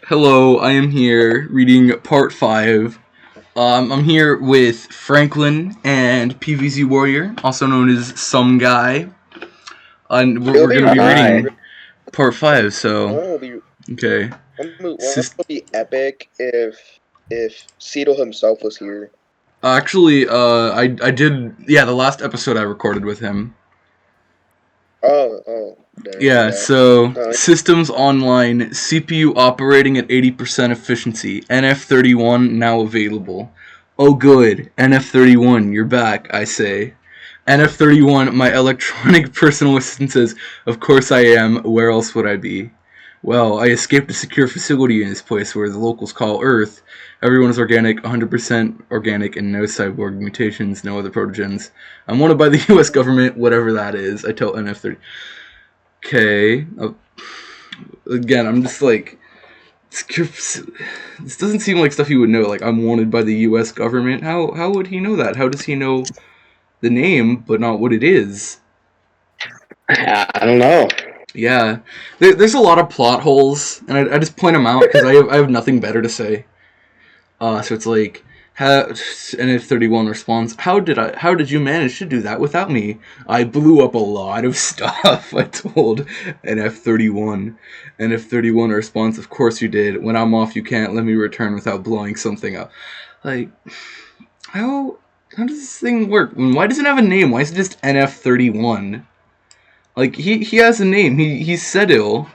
Hello, I am here reading part 5. I'm here with Franklin and PVZ Warrior, also known as Some Guy. And we're going to be Hi. reading part 5, so, One will be okay. one will be epic if Cedil himself was here. Actually, I did, the last episode I recorded with him. Yeah. So, Systems Online, CPU operating at 80% efficiency, NF31 now available. Oh good, NF31, you're back, I say. NF31, my electronic personal assistant says, of course I am, where else would I be? Well, I escaped a secure facility in this place where the locals call Earth. Everyone is organic, 100% organic, and no cyborg mutations, no other protogens. I'm wanted by the US government, whatever that is, I tell NF30. Okay. Again, I'm just like, this doesn't seem like stuff you would know. Like, I'm wanted by the U.S. government. How would he know that? How does he know the name but not what it is? I don't know. Yeah, there's a lot of plot holes, and I just point them out because I have nothing better to say. So it's like, NF31 responds, How did you manage to do that without me? I blew up a lot of stuff, I told NF31. NF31 responds, of course you did. When I'm off, you can't let me return without blowing something up. Like, how does this thing work? Why does it have a name? Why is it just NF31? Like, he has a name. He's Cedil.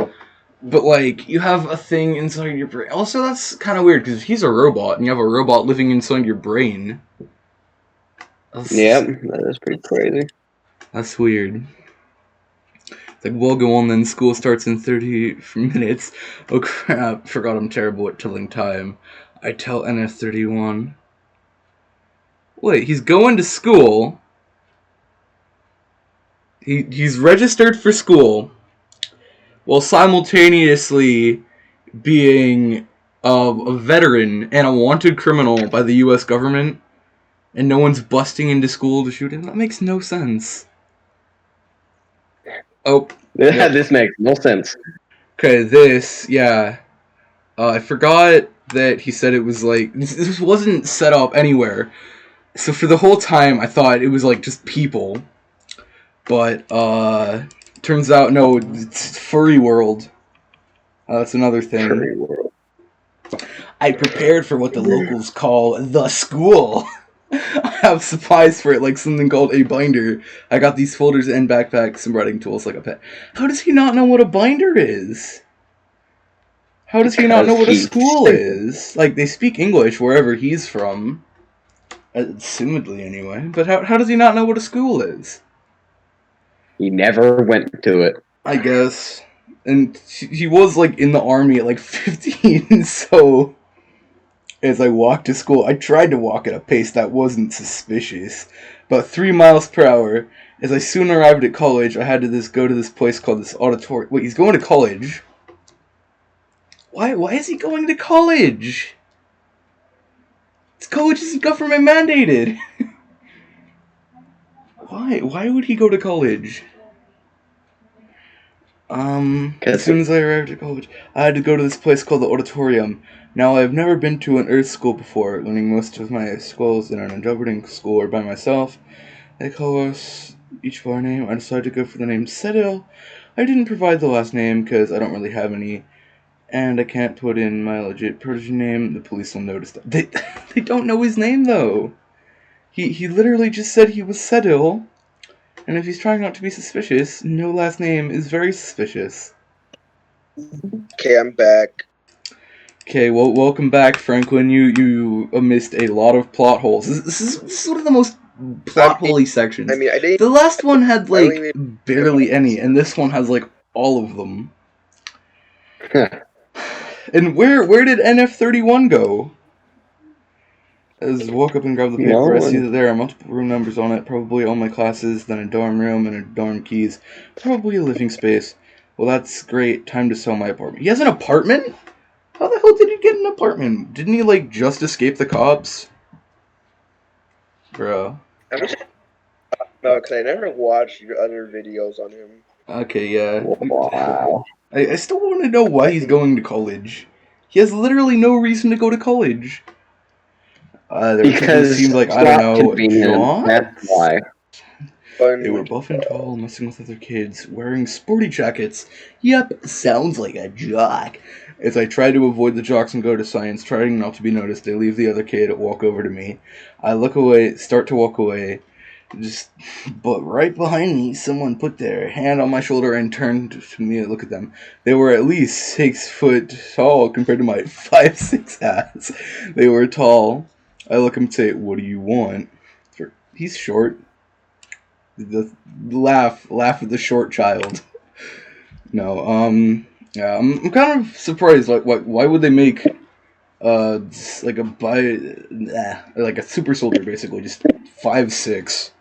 But, like, you have a thing inside your brain. Also, that's kind of weird, because he's a robot, and you have a robot living inside your brain. Yep, that is pretty crazy. That's weird. It's like, we'll go on then, school starts in 30 minutes. Oh crap, forgot I'm terrible at telling time. I tell NF31. Wait, he's going to school. He's registered for school, while simultaneously being a veteran and a wanted criminal by the U.S. government, and no one's busting into school to shoot him. That makes no sense. Oh, yep. This makes no sense. Okay, I forgot that he said it was like this wasn't set up anywhere. So for the whole time, I thought it was like just people, but turns out no, it's furry world. That's another thing. Furry world. I prepared for what the locals call the school. I have supplies for it, like something called a binder. I got these folders and backpacks, some writing tools, like a pet. How does he not know what a binder is? How does he not know what a school is? Like, they speak English wherever he's from. Assumedly, anyway. But how does he not know what a school is? He never went to it. I guess. And he was, like, in the army at, like, 15, so... As I walked to school, I tried to walk at a pace that wasn't suspicious. About 3 miles per hour. As I soon arrived at college, I had to go to this place called this auditorium. Wait, he's going to college? Why is he going to college? This college isn't government mandated. Why would he go to college? As soon as I arrived at college, I had to go to this place called the auditorium. Now, I have never been to an Earth school before, learning most of my schools in an interpreting school or by myself. They call us each by our name. I decided to go for the name Cedil. I didn't provide the last name because I don't really have any, and I can't put in my legit protege name. The police will notice that. They don't know his name, though. He literally just said he was Cedil, and if he's trying not to be suspicious, no last name is very suspicious. Okay, I'm back. Okay, well, welcome back, Franklin. You missed a lot of plot holes. This is one of the most plot-holey sections. I mean, the last one had, like, barely any, and this one has, like, all of them. And where did NF31 go? As I walk up and grab the paper, I see that there are multiple room numbers on it, probably all my classes, then a dorm room and a dorm keys, probably a living space. Well, that's great. Time to sell my apartment. He has an apartment? How the hell did he get an apartment? Didn't he, like, just escape the cops? Bro. No, because I never watched your other videos on him. Okay, yeah. Wow. I still want to know why he's going to college. He has literally no reason to go to college. Because seemed like, it's I don't not know, convenient. John? That's why. They were buff and tall, messing with other kids, wearing sporty jackets. Yep, sounds like a jock. As I try to avoid the jocks and go to science, trying not to be noticed, I leave the other kid, walk over to me. I look away, start to walk away. But right behind me, someone put their hand on my shoulder and turned to me to look at them. They were at least 6 foot tall compared to my 5'6" ass. They were tall. I look at him and say, "What do you want?" He's short. The laugh at the short child. No, yeah, I'm kind of surprised. Like, why would they make like like a super soldier basically just 5'6"?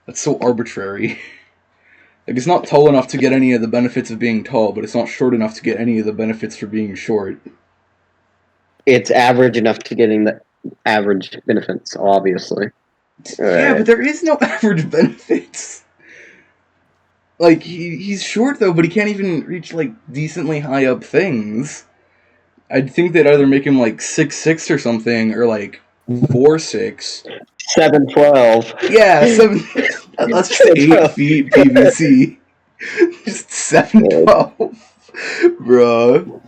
That's so arbitrary. Like, it's not tall enough to get any of the benefits of being tall, but it's not short enough to get any of the benefits for being short. It's average enough to getting the average benefits, obviously. Yeah, but there is no average benefits. Like, he's short, though, but he can't even reach, like, decently high up things. I'd think they'd either make him, like, 6'6" or something, or, like, 4'6". 7'12". Yeah, 7... That's just 8 feet PVC. Just 7'12". Bruh.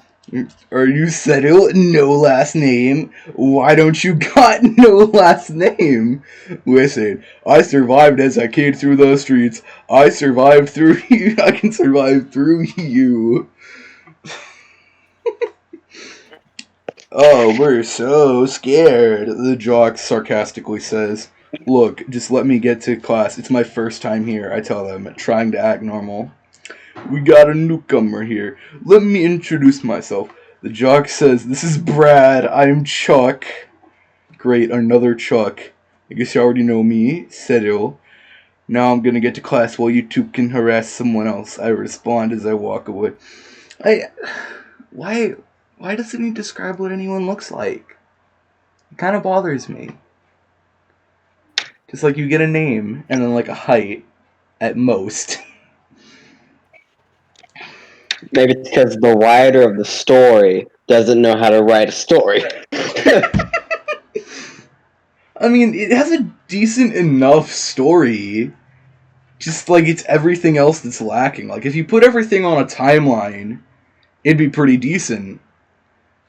Are you Cedil? No last name? Why don't you got no last name? Listen, I survived as I came through those streets. I survived through you. I can survive through you. Oh, we're so scared, the jock sarcastically says. Look, just let me get to class. It's my first time here, I tell them, trying to act normal. We got a newcomer here. Let me introduce myself. The jock says, "This is Brad. I'm Chuck." Great, another Chuck. I guess you already know me, Cedil. Now I'm gonna get to class while you two can harass someone else. I respond as I walk away. Why doesn't he describe what anyone looks like? It kind of bothers me. Just like you get a name and then like a height at most. Maybe it's because the writer of the story doesn't know how to write a story. I mean, it has a decent enough story. Just like it's everything else that's lacking. Like if you put everything on a timeline, it'd be pretty decent.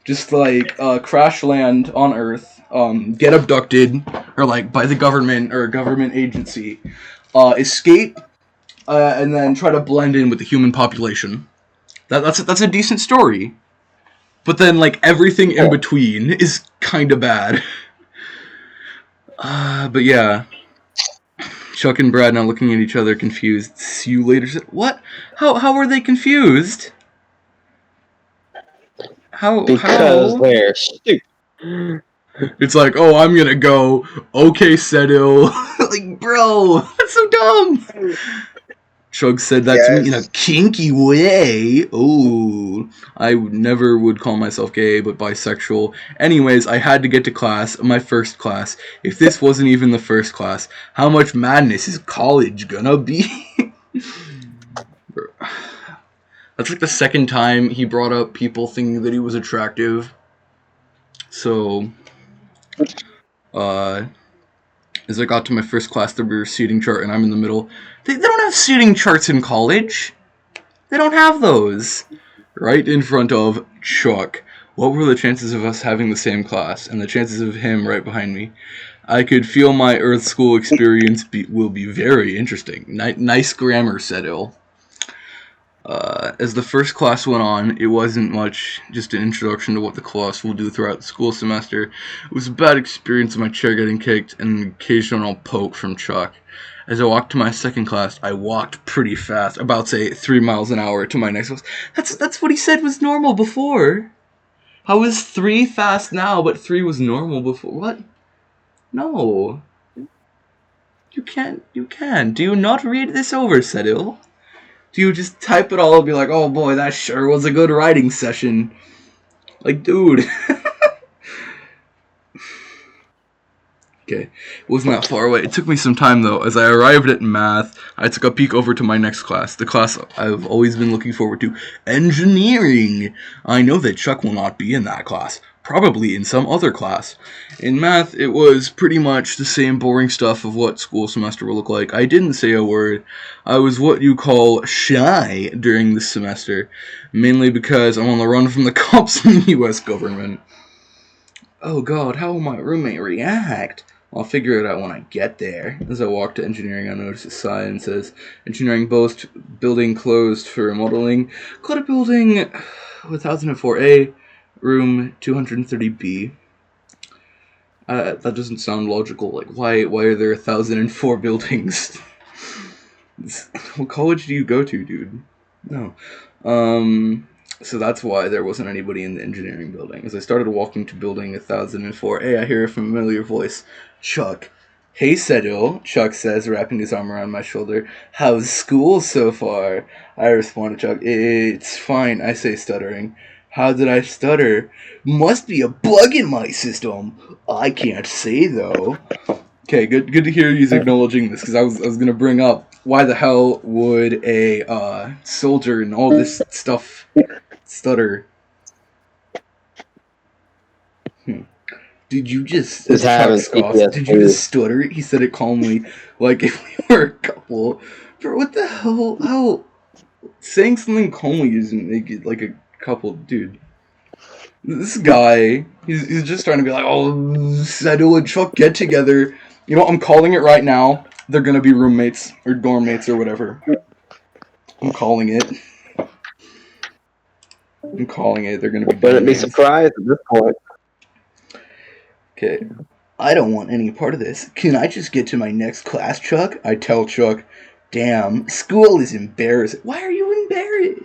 Just like crash land on Earth, get abducted or like by the government or a government agency, escape, and then try to blend in with the human population. That's a decent story. But then like everything in between is kind of bad. But yeah. Chuck and Brad now looking at each other confused. See you later. What? How are they confused? Because they're stupid. It's like, oh, I'm gonna go. Okay, Cedil. Like, bro, that's so dumb. Chug said that to me in a kinky way. Oh, I never would call myself gay, but bisexual. Anyways, I had to get to class, my first class. If this wasn't even the first class, how much madness is college gonna be? That's like the second time he brought up people thinking that he was attractive. So, as I got to my first class, there was a seating chart, and I'm in the middle. They don't have seating charts in college. They don't have those. Right in front of Chuck. What were the chances of us having the same class, and the chances of him right behind me? I could feel my Earth School experience will be very interesting. Nice grammar, Cedil. As the first class went on, it wasn't much, just an introduction to what the class will do throughout the school semester. It was a bad experience of my chair getting kicked and an occasional poke from Chuck. As I walked to my second class, I walked pretty fast, about say 3 miles an hour to my next class. That's what he said was normal before. How is 3 fast now, but 3 was normal before? What? No. You can't. Do you not read this over, Cedil? Do you just type it all and be like, oh boy, that sure was a good writing session? Like, dude. Okay, it wasn't that far away. It took me some time though. As I arrived at math, I took a peek over to my next class, the class I've always been looking forward to, engineering. I know that Chuck will not be in that class, probably in some other class. In math, it was pretty much the same boring stuff of what school semester will look like. I didn't say a word. I was what you call shy during this semester, mainly because I'm on the run from the cops in the US government. Oh god, how will my roommate react? I'll figure it out when I get there. As I walk to engineering, I notice a sign that says, Engineering building closed for remodeling. Go to building 1004A, room 230B. That doesn't sound logical. Like, why are there 1004 buildings? What college do you go to, dude? No. So that's why there wasn't anybody in the engineering building. As I started walking to building 1004A, I hear a familiar voice. Chuck. Hey, Cedil, Chuck says, wrapping his arm around my shoulder. How's school so far? I respond to Chuck. It's fine, I say, stuttering. How did I stutter? Must be a bug in my system. I can't say, though. Okay, good to hear you acknowledging this, because I was going to bring up, why the hell would a soldier and all this stuff stutter? Did you just Chuck scoffs, did you just stutter? He said it calmly, like if we were a couple. Bro, what the hell? How saying something calmly doesn't make it like a couple, dude. This guy, he's just trying to be like, oh, Cedil and Chuck get together. You know, I'm calling it right now. They're gonna be roommates or dorm mates or whatever. I'm calling it. They're gonna be. Wouldn't be surprised at this point. Okay. I don't want any part of this. Can I just get to my next class, Chuck? I tell Chuck, damn, school is embarrassing. Why are you embarrassed?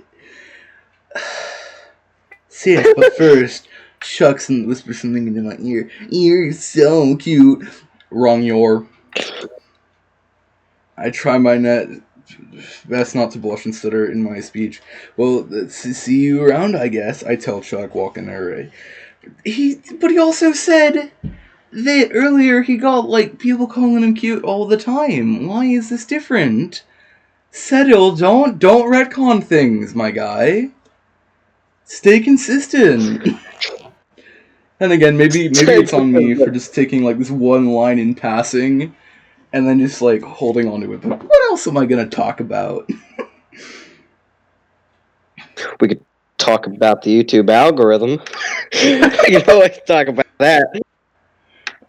Sis, but first, Chuck whispers something into my ear. You're so cute. Wrong, you're. I try my best not to blush and stutter in my speech. Well, see you around, I guess, I tell Chuck, walking away. But he also said that earlier he got, like, people calling him cute all the time. Why is this different? Cedil, don't retcon things, my guy. Stay consistent. And again, maybe it's on me for just taking, like, this one line in passing and then just, like, holding on to it. But what else am I going to talk about? We could talk about the YouTube algorithm. We can always talk about that.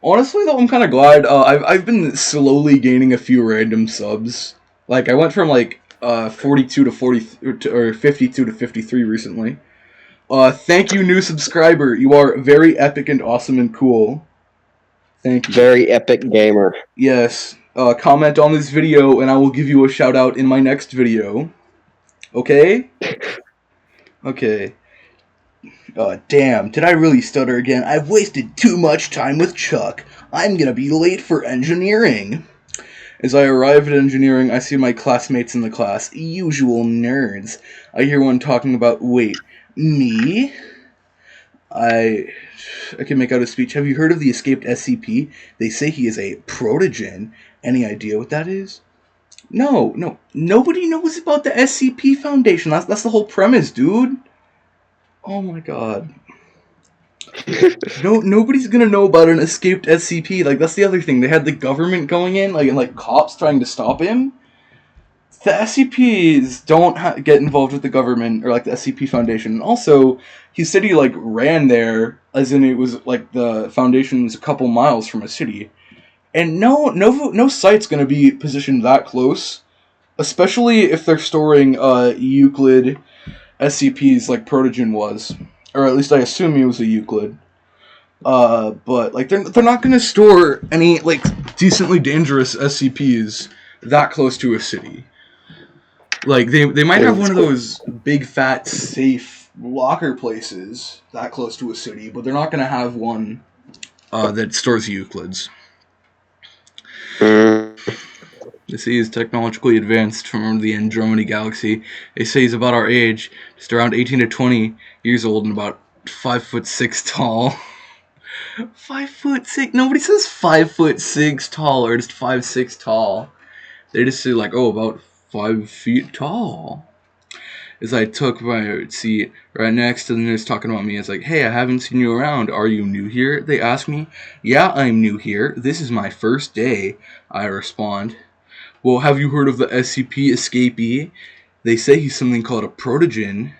Honestly, though, I'm kind of glad. I've been slowly gaining a few random subs. Like, I went from, like, 42 to 40, or 52 to 53 recently. Thank you, new subscriber. You are very epic and awesome and cool. Thank you. Very epic gamer. Yes. Comment on this video, and I will give you a shout out in my next video. Okay? Okay. Damn, did I really stutter again? I've wasted too much time with Chuck. I'm gonna be late for engineering. As I arrive at engineering, I see my classmates in the class. Usual nerds. I hear one talking about, wait, me? I can make out a speech. Have you heard of the escaped SCP? They say he is a protogen. Any idea what that is? No. Nobody knows about the SCP Foundation. That's the whole premise, dude. Oh my god. Nobody's gonna know about an escaped SCP. Like, that's the other thing. They had the government going in, like, and, like, cops trying to stop him. The SCPs don't get involved with the government, or, like, the SCP Foundation. And also, he said he, like, ran there, as in it was, like, the Foundation was a couple miles from a city. And no site's gonna be positioned that close. Especially if they're storing, Euclid SCPs like Protogen was. Or at least I assume he was a Euclid. But, like, they're not gonna store any, like, decently dangerous SCPs that close to a city. Like, they might have one of those big, fat, safe locker places that close to a city, but they're not gonna have one, that stores Euclids. They say he's technologically advanced from the Andromeda galaxy. They say he's about our age, just around 18 to 20 years old and about 5'6" tall. 5'6". Nobody says 5'6" tall or just 5'6" tall. They just say like, oh, about 5 feet tall. As I took my seat right next to the nurse talking about me, it's like, hey, I haven't seen you around. Are you new here? They ask me. Yeah, I'm new here. This is my first day. I respond. Well, have you heard of the SCP escapee? They say he's something called a protogen.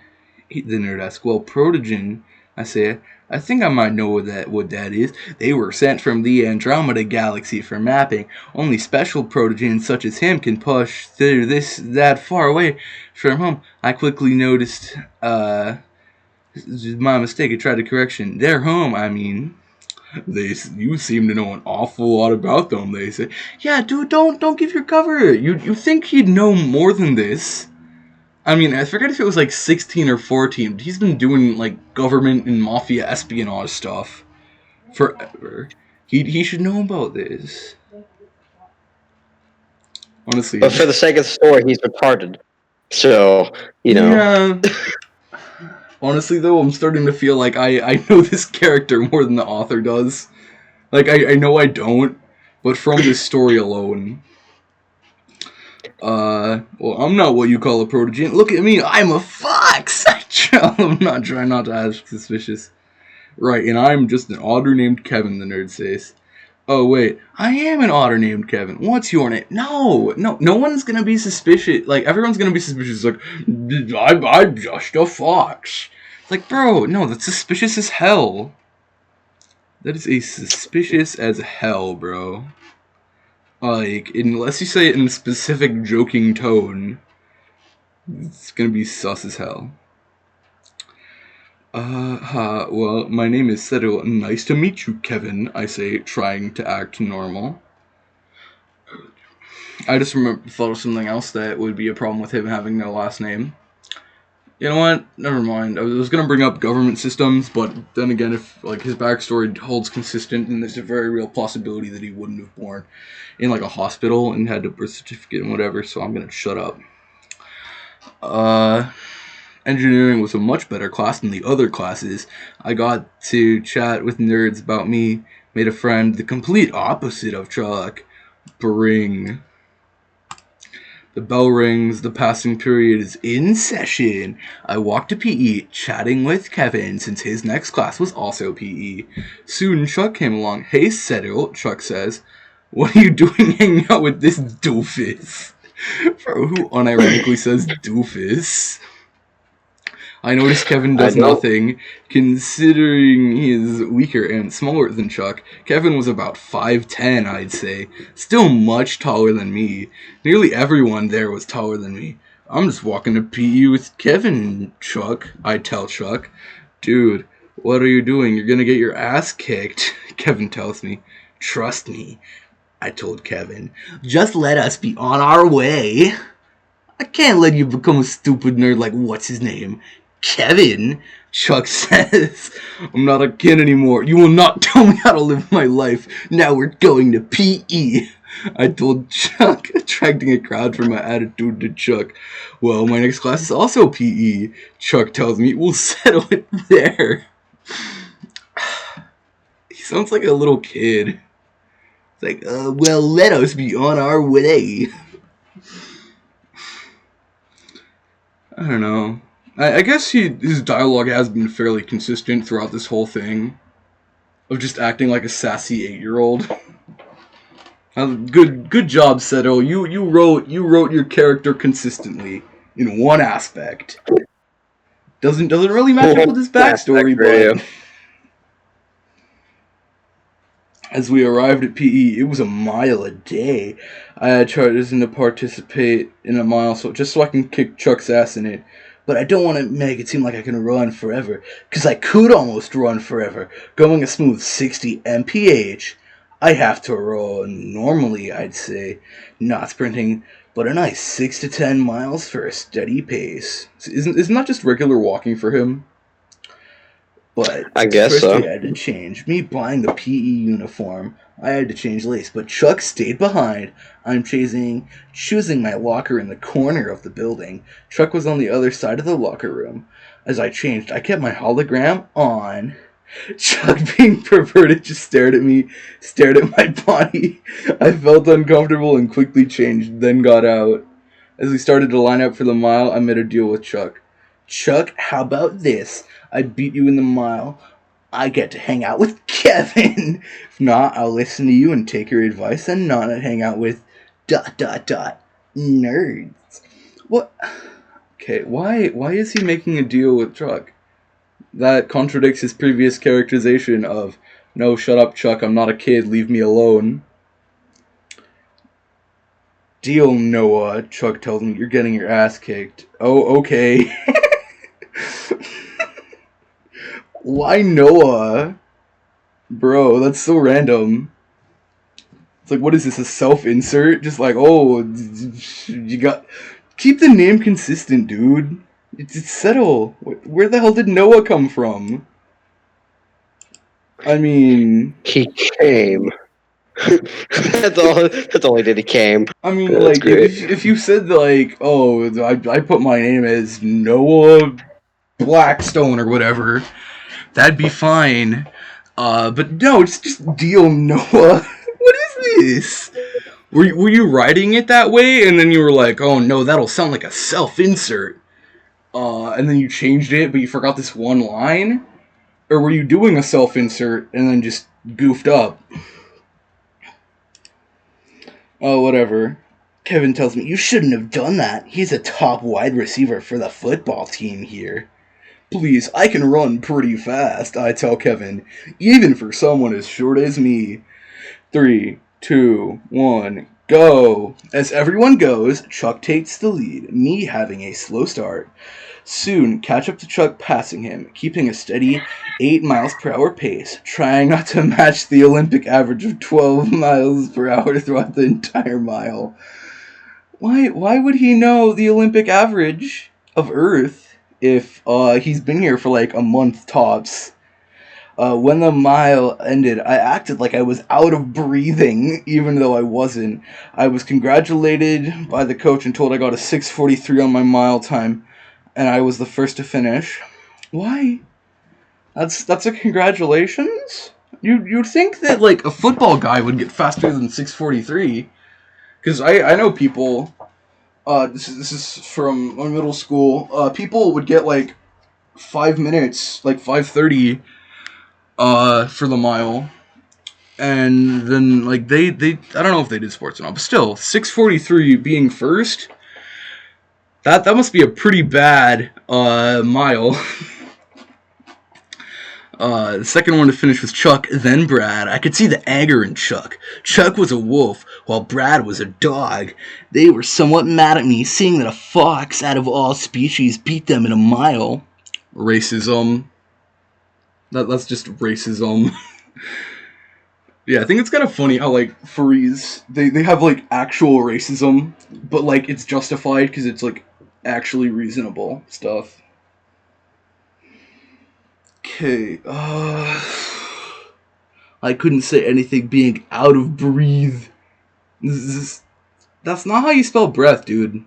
The nerd asks, well, protogen, I say, I think I might know what that is. They were sent from the Andromeda Galaxy for mapping. Only special protogens such as him can push through that far away from home. I quickly noticed, my mistake. I tried to correction. They're home, I mean. You seem to know an awful lot about them, they say. Yeah, dude, don't give your cover. You think he'd know more than this. I mean, I forget if it was like 16 or 14, but he's been doing like government and mafia espionage stuff forever. He should know about this. Honestly. But for the sake of the story, he's retarded. So, Yeah. Honestly, though, I'm starting to feel like I know this character more than the author does. Like, I know I don't, but from this story alone. Well, I'm not what you call a protogen. Look at me, I'm a fox! I'm not trying not to ask suspicious. Right, and I'm just an otter named Kevin, the nerd says. Oh, wait, I am an otter named Kevin. What's your name? No one's gonna be suspicious. Like, everyone's gonna be suspicious. Like, I'm just a fox. It's like, bro, no, that's suspicious as hell. That is a suspicious as hell, bro. Like, unless you say it in a specific joking tone, it's gonna be sus as hell. Well, my name is Cedils. Nice to meet you, Kevin, I say, trying to act normal. I just thought of something else that would be a problem with him having no last name. You know what? Never mind. I was gonna bring up government systems, but then again, if like his backstory holds consistent, then there's a very real possibility that he wouldn't have born in like a hospital and had a birth certificate and whatever. So I'm gonna shut up. Engineering was a much better class than the other classes. I got to chat with nerds about me, made a friend, the complete opposite of Chuck. Bring. The bell rings, the passing period is in session. I walk to PE, chatting with Kevin, since his next class was also PE. Soon Chuck came along. Hey, Cedil, Chuck says. What are you doing hanging out with this doofus? Bro, who unironically says doofus? I notice Kevin does nothing. Considering he is weaker and smaller than Chuck, Kevin was about 5'10", I'd say. Still much taller than me. Nearly everyone there was taller than me. I'm just walking to PE with Kevin, Chuck, I tell Chuck. Dude, what are you doing? You're gonna get your ass kicked, Kevin tells me. Trust me, I told Kevin. Just let us be on our way. I can't let you become a stupid nerd like what's his name? Kevin, Chuck says. I'm not a kid anymore. You will not tell me how to live my life. Now we're going to PE. I told Chuck, attracting a crowd for my attitude to Chuck. Well, my next class is also PE. Chuck tells me we'll settle it there. He sounds like a little kid. It's like, well, let us be on our way. I don't know. I guess his dialogue has been fairly consistent throughout this whole thing. Of just acting like a sassy 8-year-old. Good job, Cedil. You wrote your character consistently in one aspect. Doesn't really match up with his backstory, but as we arrived at PE, it was a mile a day. I had chosen to participate in a mile just so I can kick Chuck's ass in it. But I don't want to make it seem like I can run forever, because I could almost run forever, going a smooth 60 mph. I have to run normally, I'd say, not sprinting, but a nice 6 to 10 miles for a steady pace. Isn't that just regular walking for him? But I guess so. I had to change. Me buying the PE uniform, I had to change lace, but Chuck stayed behind. I'm choosing my locker in the corner of the building. Chuck was on the other side of the locker room. As I changed, I kept my hologram on. Chuck, being perverted, just stared at me, stared at my body. I felt uncomfortable and quickly changed, then got out. As we started to line up for the mile, I made a deal with Chuck. Chuck, how about this? I beat you in the mile. I get to hang out with Kevin. If not, I'll listen to you and take your advice and not hang out with ... nerds. What? Okay, why is he making a deal with Chuck? That contradicts his previous characterization of, no, shut up, Chuck, I'm not a kid, leave me alone. Deal, Noah, Chuck tells me, you're getting your ass kicked. Oh, okay. Why Noah? Bro, that's so random. It's like, what is this, a self-insert? Just like, oh, you got... Keep the name consistent, dude. It's settle. Where the hell did Noah come from? I mean... He came. That's all he did, he came. I mean, That's like, great. if you said, like, oh, I put my name as Noah Blackstone or whatever, that'd be fine. But no, it's just Deal Noah. What is this? Were you writing it that way, and then you were like, oh no, that'll sound like a self-insert, and then you changed it, but you forgot this one line? Or were you doing a self-insert, and then just goofed up? Oh, whatever. Kevin tells me, you shouldn't have done that. He's a top wide receiver for the football team here. Please, I can run pretty fast, I tell Kevin, even for someone as short as me. 3, 2, 1, go! As everyone goes, Chuck takes the lead, me having a slow start. Soon, catch up to Chuck passing him, keeping a steady 8 miles per hour pace, trying not to match the Olympic average of 12 miles per hour throughout the entire mile. Why would he know the Olympic average of Earth if he's been here for like a month tops? When the mile ended, I acted like I was out of breathing, even though I wasn't. I was congratulated by the coach and told I got a 6:43 on my mile time, and I was the first to finish. Why? That's a congratulations? You'd think that like a football guy would get faster than 6:43, because I know people. This is from my middle school. People would get like 5 minutes, like 5:30. For the mile, and then like they I don't know if they did sports or not, but still 6:43 being first, that must be a pretty bad mile. The second one to finish was Chuck, then Brad. I could see the anger in Chuck. Chuck was a wolf, while Brad was a dog. They were somewhat mad at me, seeing that a fox out of all species beat them in a mile. Racism. That's just racism. Yeah, I think it's kind of funny how, like, furries, they have, like, actual racism, but, like, it's justified because it's, like, actually reasonable stuff. Okay, I couldn't say anything being out of breathe. That's not how you spell breath, dude.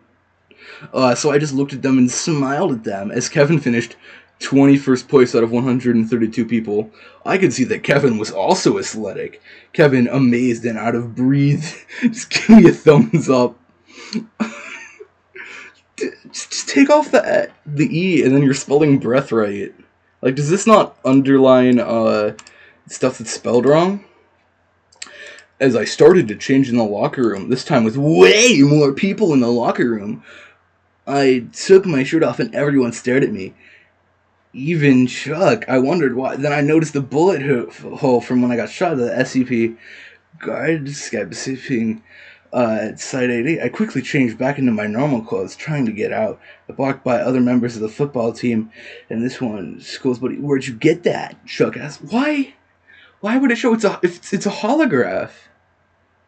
So I just looked at them and smiled at them as Kevin finished 21st place out of 132 people. I could see that Kevin was also athletic. Kevin, amazed and out of breath, just give me a thumbs up. just take off the E and then you're spelling breath right. Like, does this not underline stuff that's spelled wrong? As I started to change in the locker room, this time with way more people in the locker room, I took my shirt off and everyone stared at me. Even Chuck. I wondered why. Then I noticed the bullet hole from when I got shot at the SCP guard skipping at Site 88. I quickly changed back into my normal clothes, trying to get out. I blocked by other members of the football team, and this one, school's buddy, where'd you get that? Chuck asked. Why? Why would it show it's a holograph?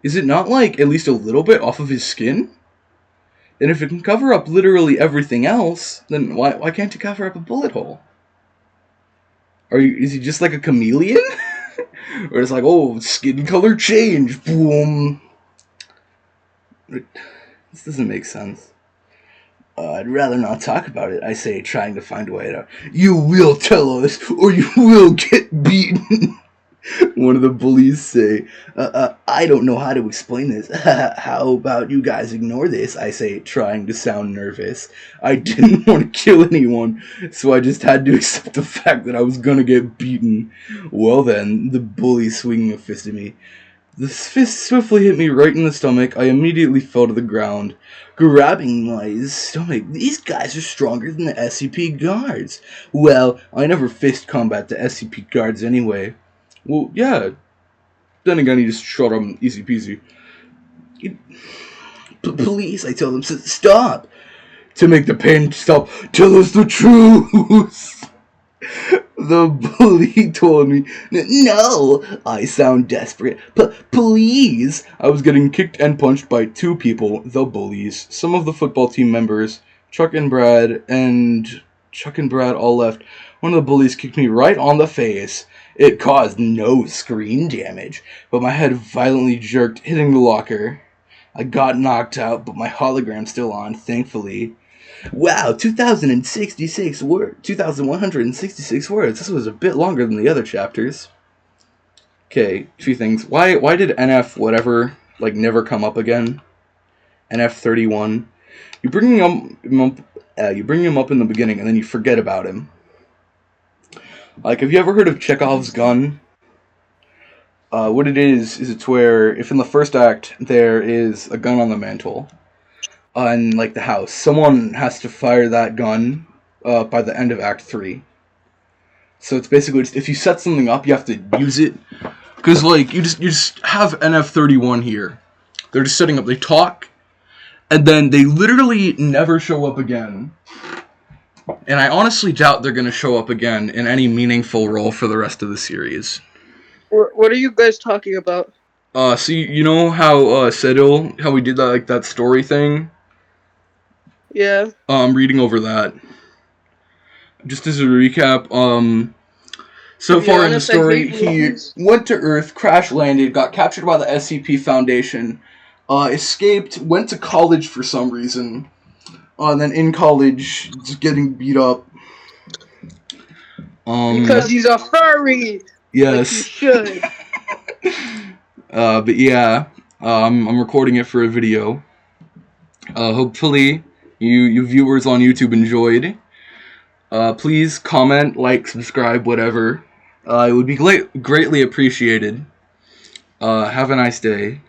Is it not like at least a little bit off of his skin? And if it can cover up literally everything else, then why can't it cover up a bullet hole? Is he just like a chameleon? Or it's like, oh, skin color change, boom. This doesn't make sense. I'd rather not talk about it, I say, trying to find a way out. You will tell us, or you will get beaten. One of the bullies say, I don't know how to explain this. How about you guys ignore this? I say, trying to sound nervous. I didn't want to kill anyone, so I just had to accept the fact that I was gonna get beaten. Well then, the bully swinging a fist at me. The fist swiftly hit me right in the stomach. I immediately fell to the ground, grabbing my stomach. These guys are stronger than the SCP guards. Well, I never faced combat the SCP guards anyway. Well, yeah. Then again, he just shot him easy peasy. Please, I tell them, stop. To make the pain stop, tell us the truth. The bully told me, no, I sound desperate, please. I was getting kicked and punched by two people, the bullies. Some of the football team members, Chuck and Brad all left. One of the bullies kicked me right on the face. It caused no screen damage, but my head violently jerked, hitting the locker. I got knocked out, but my hologram's still on, thankfully. Wow, 2,166 words. This was a bit longer than the other chapters. Okay, a few things. Why did NF whatever never come up again? NF31. You bring him up in the beginning and then you forget about him. Have you ever heard of Chekhov's gun? What it is it's where if in the first act there is a gun on the mantle in the house, someone has to fire that gun by the end of Act 3. So it's basically if you set something up, you have to use it. Because you just have NF31 here. They're just setting up. They talk, and then they literally never show up again. And I honestly doubt they're going to show up again in any meaningful role for the rest of the series. What are you guys talking about? So you know how Cedil, how we did that story thing? Yeah. I'm reading over that. Just as a recap, so far in the story, he went to Earth, crash landed, got captured by the SCP Foundation, escaped, went to college for some reason, and then in college, just getting beat up. Because he's a furry! Yes. Like you should. But yeah, I'm recording it for a video. Hopefully, you viewers on YouTube enjoyed. Please comment, subscribe, whatever. It would be greatly appreciated. Have a nice day.